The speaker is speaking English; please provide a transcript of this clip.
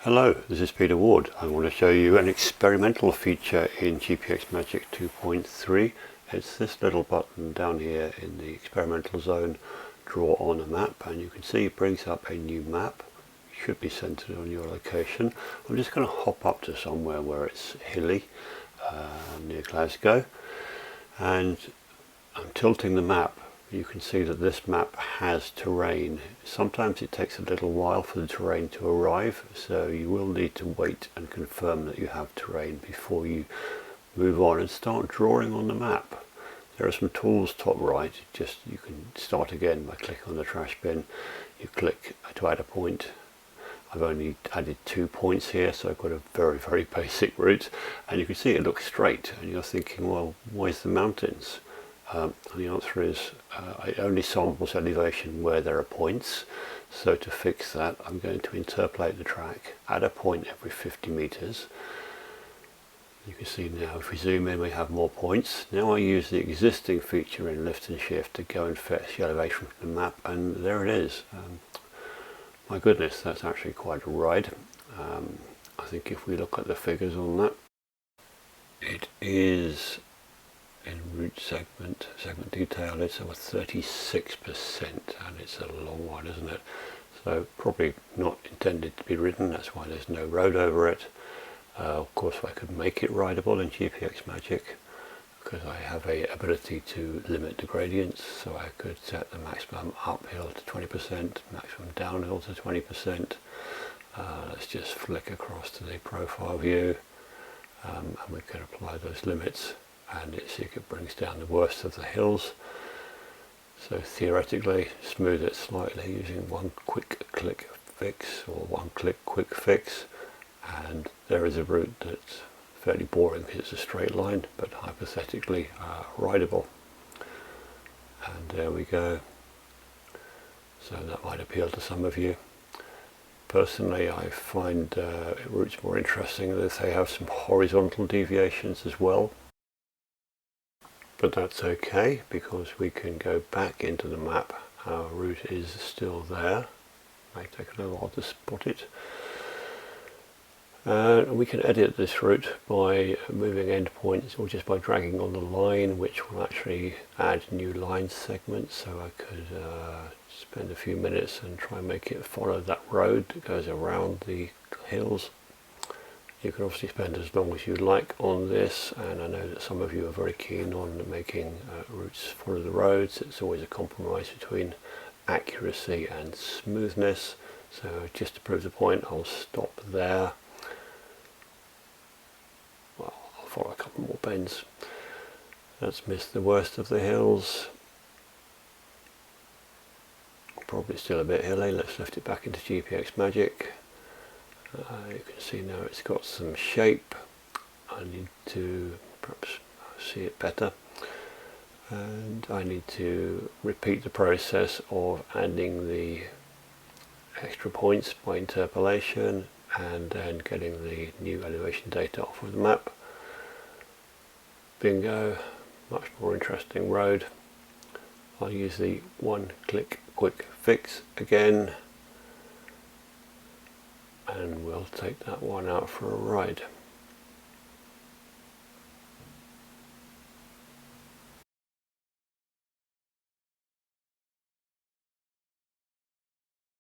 Hello, this is Peter Ward. I want to show you an experimental feature in GPXmagic 2.3. It's this little button down here in the experimental zone, draw on a map, and you can see it brings up a new map. It should be centered on your location. I'm just going to hop up to somewhere where it's hilly, near Glasgow, and I'm tilting the map. You can see that this map has terrain. Sometimes it takes a little while for the terrain to arrive, so you will need to wait and confirm that you have terrain before you move on and start drawing on the map. There are some tools top right. You can start again by clicking on the trash bin. You click to add a point. I've only added 2 points here, so I've got a very basic route, and you can see it looks straight, and you're thinking, well, where's the mountains? And the answer is it only samples elevation where there are points. So to fix that, I'm going to interpolate the track, add a point every 50 meters. You can see now if we zoom in we have more points. Now I use the existing feature in lift and shift to go and fetch the elevation from the map, and there it is. My goodness, that's actually quite a ride. I think if we look at the figures on that, it is in route segment detail, it's over 36%, and it's a long one, isn't it? So probably not intended to be ridden, that's why there's no road over it. Of course I could make it rideable in GPXmagic because I have a ability to limit the gradients, so I could set the maximum uphill to 20%, maximum downhill to 20%. Let's just flick across to the profile view, and we can apply those limits. And it brings down the worst of the hills. So theoretically, smooth it slightly using one quick click fix or one click quick fix, and there is a route that's fairly boring because it's a straight line, but hypothetically rideable. And there we go. So that might appeal to some of you. Personally, I find routes more interesting if they have some horizontal deviations as well. But that's okay, because we can go back into the map. Our route is still there. It may take a little while to spot it. We can edit this route by moving endpoints or just by dragging on the line, which will actually add new line segments. So I could spend a few minutes and try and make it follow that road that goes around the hills. You can obviously spend as long as you like on this, and I know that some of you are very keen on making routes follow the roads. It's always a compromise between accuracy and smoothness. So just to prove the point, I'll stop there. Well, I'll follow a couple more bends. That's missed the worst of the hills. Probably still a bit hilly. Let's lift it back into GPXmagic. You can see now it's got some shape. I need to perhaps see it better, and I need to repeat the process of adding the extra points by interpolation and then getting the new elevation data off of the map. Bingo, much more interesting road. I'll use the one click quick fix again, and we'll take that one out for a ride.